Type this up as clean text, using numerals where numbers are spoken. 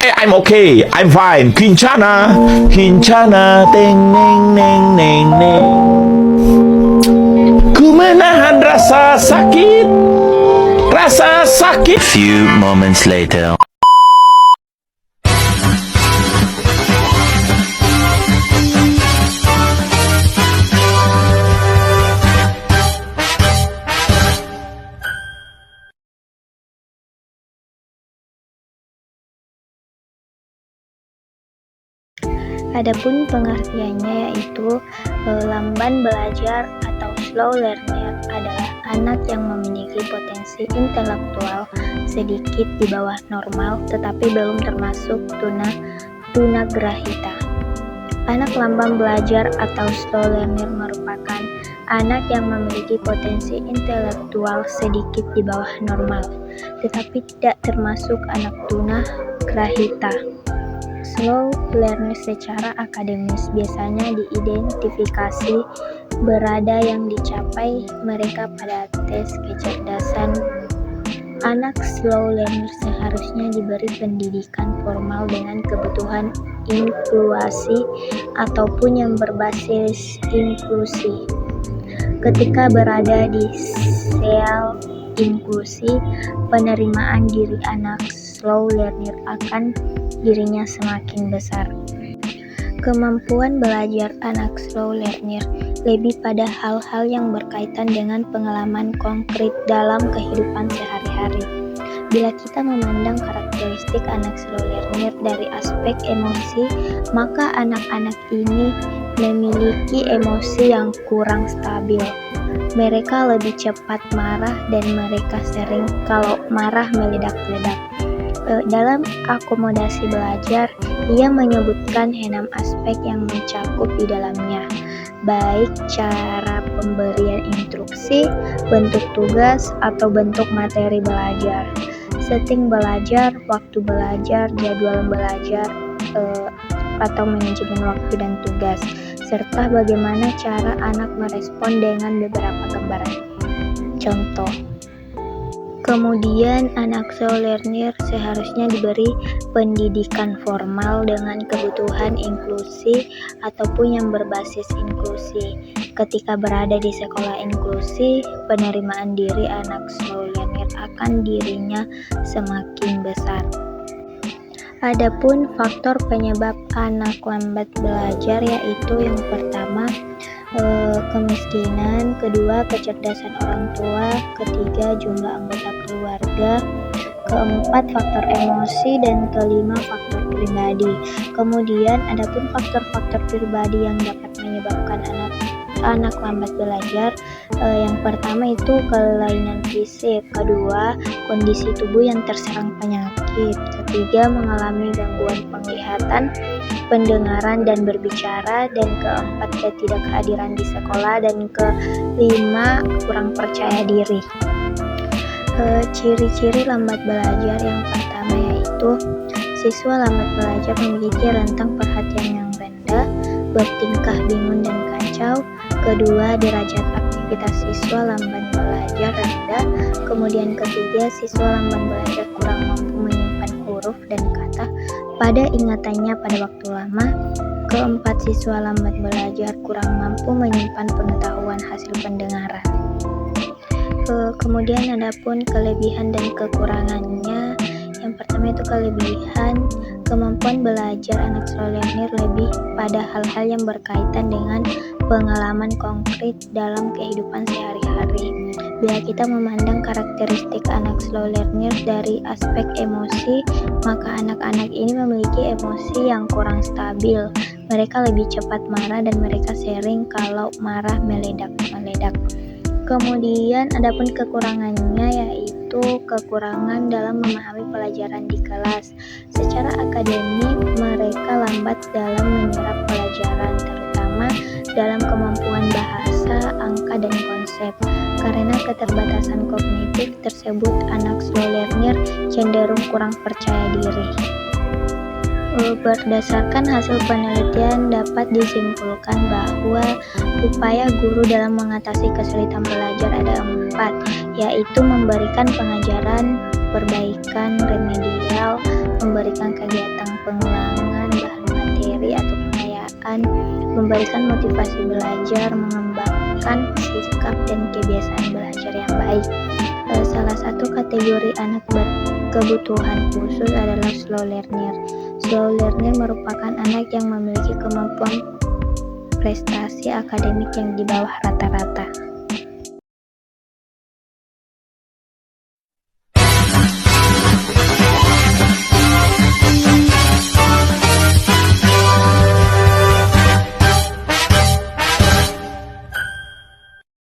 I'm okay, I'm fine. Kincana, Kincana, teng neng neng neng neng. Ku menahan rasa sakit, rasa sakit. Few moments later. Adapun pengertiannya yaitu lamban belajar atau slow learner adalah anak yang memiliki potensi intelektual sedikit di bawah normal tetapi belum termasuk tunagrahita. Anak lamban belajar atau slow learner merupakan anak yang memiliki potensi intelektual sedikit di bawah normal tetapi tidak termasuk anak tunagrahita. Slow learner secara akademis biasanya diidentifikasi berada yang dicapai mereka pada tes kecerdasan. Anak slow learner seharusnya diberi pendidikan formal dengan kebutuhan inklusi ataupun yang berbasis inklusi. Ketika berada di sel inklusi, penerimaan diri anak slow learner akan dirinya semakin besar. Kemampuan belajar anak slow learner lebih pada hal-hal yang berkaitan dengan pengalaman konkret dalam kehidupan sehari-hari. Bila kita memandang karakteristik anak slow learner dari aspek emosi, maka anak-anak ini memiliki emosi yang kurang stabil. Mereka lebih cepat marah dan mereka sering kalau marah meledak-ledak. Dalam akomodasi belajar, ia menyebutkan 6 aspek yang mencakup di dalamnya, baik cara pemberian instruksi, bentuk tugas, atau bentuk materi belajar, setting belajar, waktu belajar, jadwal belajar, atau manajemen waktu dan tugas, serta bagaimana cara anak merespon dengan beberapa gambaran contoh. Kemudian, anak slow learner seharusnya diberi pendidikan formal dengan kebutuhan inklusi ataupun yang berbasis inklusi. Ketika berada di sekolah inklusi, penerimaan diri anak slow learner akan dirinya semakin besar. Adapun faktor penyebab anak lambat belajar yaitu yang pertama, kemiskinan, kedua kecerdasan orang tua, ketiga jumlah anggota keluarga, keempat faktor emosi, dan kelima faktor pribadi. Kemudian adapun faktor-faktor pribadi yang dapat menyebabkan anak lambat belajar, yang pertama itu kelainan fisik, kedua kondisi tubuh yang terserang penyakit, ketiga mengalami gangguan penglihatan, pendengaran dan berbicara, dan keempat ketidakhadiran di sekolah, dan kelima kurang percaya diri. Ciri-ciri lambat belajar yang pertama yaitu siswa lambat belajar memiliki rentang perhatian yang rendah, bertingkah bingung dan kacau. Kedua, derajat aktivitas siswa lambat belajar rendah. Kemudian ketiga, siswa lambat belajar kurang mampu menyimpan huruf dan kata pada ingatannya pada waktu lama. Keempat, siswa lambat belajar kurang mampu menyimpan pengetahuan hasil pendengaran. Kemudian adapun kelebihan dan kekurangannya, yang pertama itu kelebihan, kemampuan belajar anak slow learner lebih pada hal-hal yang berkaitan dengan pengalaman konkret dalam kehidupan sehari-hari. Bila kita memandang karakteristik anak slow learner dari aspek emosi, maka anak-anak ini memiliki emosi yang kurang stabil. Mereka lebih cepat marah dan mereka sering kalau marah meledak-meledak. Kemudian adapun kekurangannya yaitu kekurangan dalam memahami pelajaran di kelas. Secara akademik mereka lambat dalam menyerap pelajaran, terutama dalam kemampuan bahasa, angka, dan konsep. Karena keterbatasan kognitif tersebut, anak slow learner cenderung kurang percaya diri. Berdasarkan hasil penelitian dapat disimpulkan bahwa upaya guru dalam mengatasi kesulitan belajar ada 4, yaitu memberikan pengajaran, perbaikan remedial, memberikan kegiatan pengulangan bahan materi atau pengayaan, memberikan motivasi belajar, mengembangkan sikap dan kebiasaan belajar yang baik. Salah satu kategori anak berkebutuhan khusus adalah slow learner. Slow learner merupakan anak yang memiliki kemampuan prestasi akademik yang di bawah rata-rata.